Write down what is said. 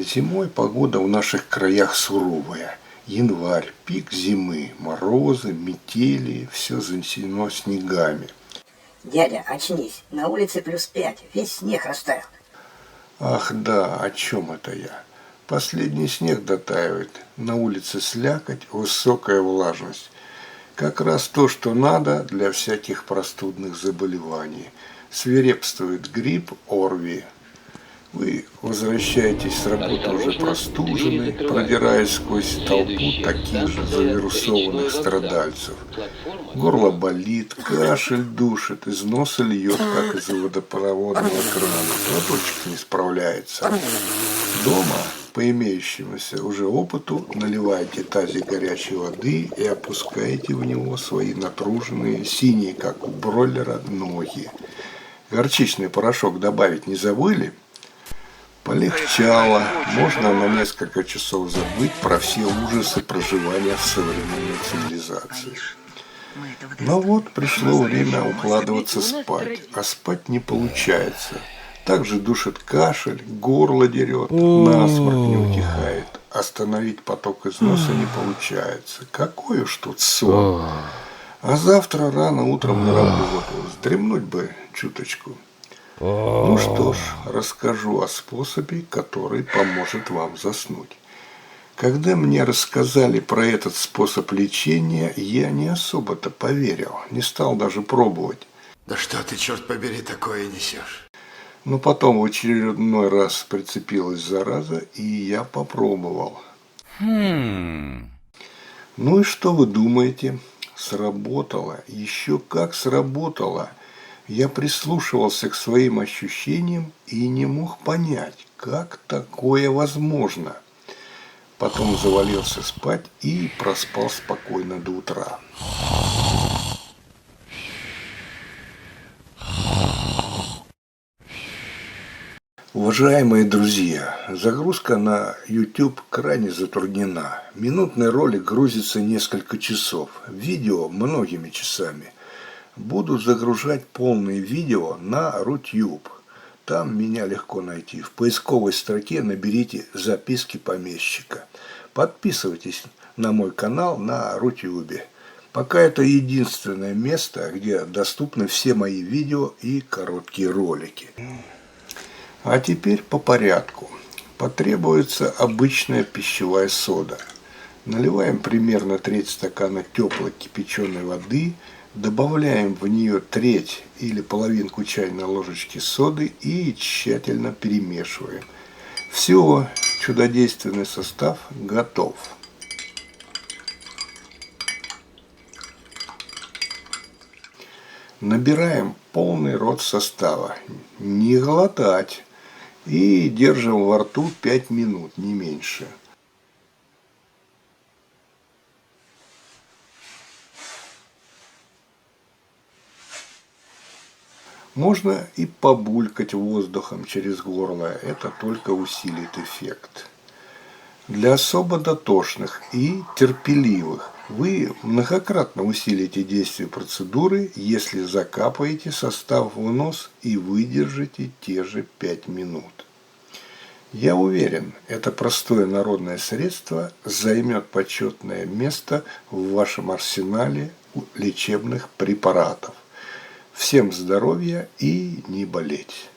Зимой погода в наших краях суровая. Январь, пик зимы, морозы, метели, все занесено снегами. Дядя, очнись, на улице +5, весь снег растаял. Ах да, о чем это я? Последний снег дотаивает, на улице слякоть, высокая влажность. Как раз то, что надо для всяких простудных заболеваний. Свирепствует грипп ОРВИ. Вы возвращаетесь с работы уже простуженный, продираясь сквозь толпу таких же завирусованных страдальцев. Горло болит, кашель душит, из носа льет, как из водопроводного крана. Платочек не справляется. Дома, по имеющемуся уже опыту, наливаете тазик горячей воды и опускаете в него свои натруженные, синие, как у бройлера, ноги. Горчичный порошок добавить не забыли? Полегчало, можно на несколько часов забыть про все ужасы проживания в современной цивилизации. Но вот пришло время укладываться спать, а спать не получается. Также душит кашель, горло дерет, насморк не утихает. Остановить поток из носа не получается. Какой уж тут сон. А завтра рано утром на работу. Вздремнуть бы чуточку. Ну что ж, расскажу о способе, который поможет вам заснуть. Когда мне рассказали про этот способ лечения, я не особо-то поверил, не стал даже пробовать. Да что ты, черт побери, такое несешь? Но потом в очередной раз прицепилась зараза, и я попробовал. Ну и что вы думаете? Сработало, еще как сработало. Я прислушивался к своим ощущениям и не мог понять, как такое возможно. Потом завалился спать и проспал спокойно до утра. Уважаемые друзья, загрузка на YouTube крайне затруднена. Минутный ролик грузится несколько часов, видео многими часами. Буду загружать полные видео на Рутюб. Там меня легко найти. В поисковой строке наберите «Записки помещика». Подписывайтесь на мой канал на Рутюбе. Пока это единственное место, где доступны все мои видео и короткие ролики. А теперь по порядку. Потребуется обычная пищевая сода. Наливаем примерно треть стакана теплой кипяченой воды, добавляем в нее треть или половинку чайной ложечки соды и тщательно перемешиваем. Все, чудодейственный состав готов. Набираем полный рот состава, не глотать, и держим во рту 5 минут, не меньше. Можно и побулькать воздухом через горло, это только усилит эффект. Для особо дотошных и терпеливых вы многократно усилите действие процедуры, если закапаете состав в нос и выдержите те же 5 минут. Я уверен, это простое народное средство займет почетное место в вашем арсенале лечебных препаратов. Всем здоровья и не болеть!